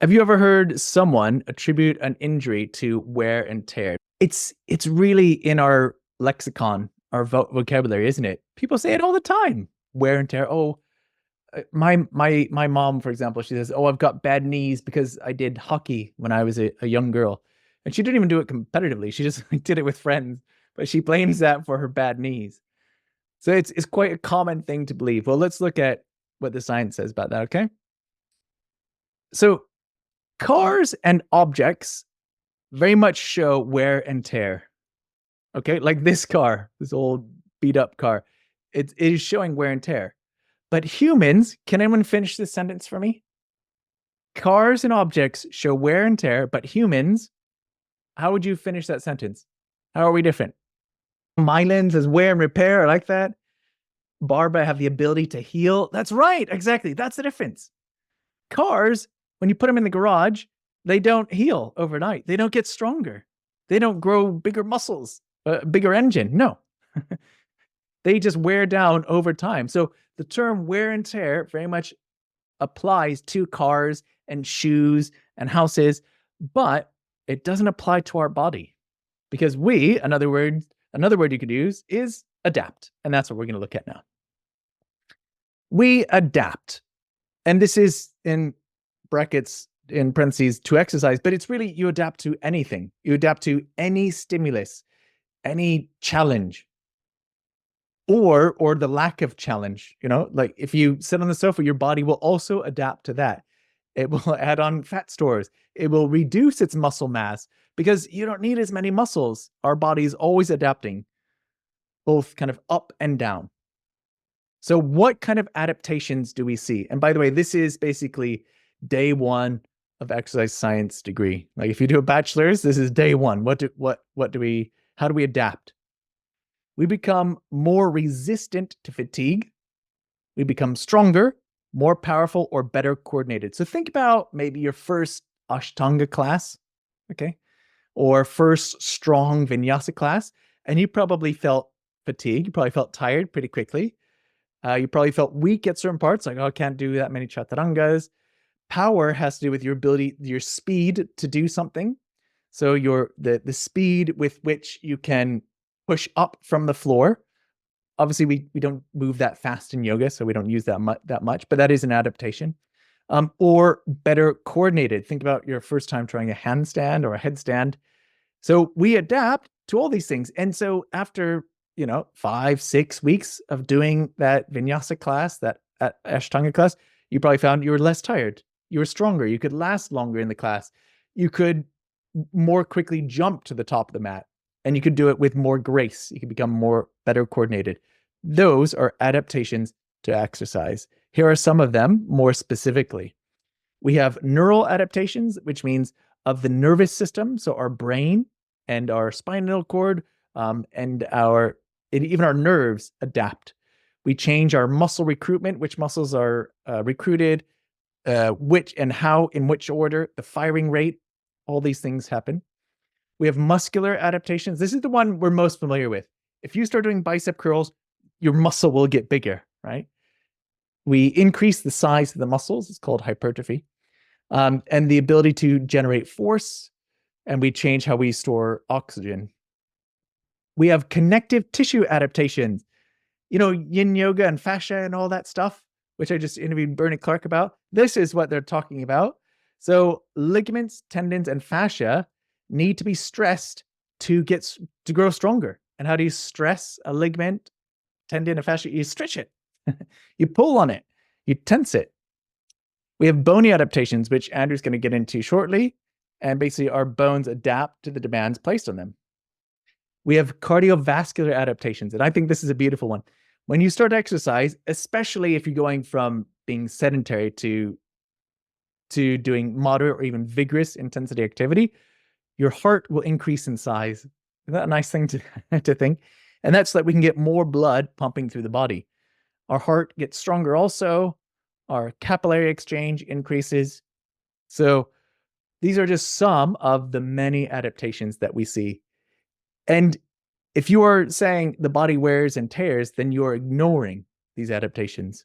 Have you ever heard someone attribute an injury to wear and tear? It's really in our lexicon, our vocabulary, isn't it? People say it all the time. Wear and tear. Oh, my mom, for example, she says, "Oh, I've got bad knees because I did hockey when I was a young girl," and she didn't even do it competitively. She just did it with friends, but she blames that for her bad knees. So it's quite a common thing to believe. Well, let's look at what the science says about that. Okay, so cars and objects very much show wear and tear. Okay, like this car, this old beat up car, it is showing wear and tear. But humans, can anyone finish this sentence for me? Cars and objects show wear and tear, but humans, how would you finish that sentence? How are we different? Mylan says wear and repair. I like that. Barbara have the ability to heal. That's right. Exactly. That's the difference. Cars, when you put them in the garage, they don't heal overnight. They don't get stronger. They don't grow bigger muscles, bigger engine. No, they just wear down over time. So the term wear and tear very much applies to cars and shoes and houses, but it doesn't apply to our body because another word you could use is adapt. And that's what we're going to look at now. We adapt. And this is in brackets, in parentheses, to exercise, but it's really you adapt to anything. You adapt to any stimulus, any challenge, or the lack of challenge. Like if you sit on the sofa, your body will also adapt to that. It will add on fat stores. It will reduce its muscle mass because you don't need as many muscles. Our body is always adapting, both kind of up and down. So what kind of adaptations do we see? And by the way, this is basically day one of exercise science degree. Like if you do a bachelor's, this is day one. How do we adapt? We become more resistant to fatigue. We become stronger, more powerful, or better coordinated. So think about maybe your first Ashtanga class, okay? Or first strong vinyasa class, and you probably felt fatigued. You probably felt tired pretty quickly. You probably felt weak at certain parts, like, oh, I can't do that many chaturangas. Power has to do with your ability, your speed to do something. So the speed with which you can push up from the floor. Obviously, we don't move that fast in yoga, so we don't use that much, but that is an adaptation. Or better coordinated. Think about your first time trying a handstand or a headstand. So we adapt to all these things. And so after 5-6 weeks of doing that vinyasa class, that Ashtanga class, you probably found you were less tired. You were stronger. You could last longer in the class. You could more quickly jump to the top of the mat, and you could do it with more grace. You could become better coordinated. Those are adaptations to exercise. Here are some of them more specifically. We have neural adaptations, which means of the nervous system. So our brain and our spinal cord and even our nerves adapt. We change our muscle recruitment, which muscles are recruited, which and how, in which order, the firing rate, all these things happen. We have muscular adaptations. This is the one we're most familiar with. If you start doing bicep curls, your muscle will get bigger, right? We increase the size of the muscles. It's called hypertrophy. And the ability to generate force, and we change how we store oxygen. We have connective tissue adaptations. Yin yoga and fascia and all that stuff, which I just interviewed Bernie Clark about. This is what they're talking about. So ligaments, tendons, and fascia need to be stressed to grow stronger. And how do you stress a ligament, tendon, and fascia? You stretch it. You pull on it. You tense it. We have bony adaptations, which Andrew's going to get into shortly. And basically our bones adapt to the demands placed on them. We have cardiovascular adaptations. And I think this is a beautiful one. When you start exercise, especially if you're going from being sedentary to doing moderate or even vigorous intensity activity, your heart will increase in size. Isn't that a nice thing to think? And that's so that we can get more blood pumping through the body. Our heart gets stronger also. Our capillary exchange increases. So these are just some of the many adaptations that we see. And if you are saying the body wears and tears, then you're ignoring these adaptations.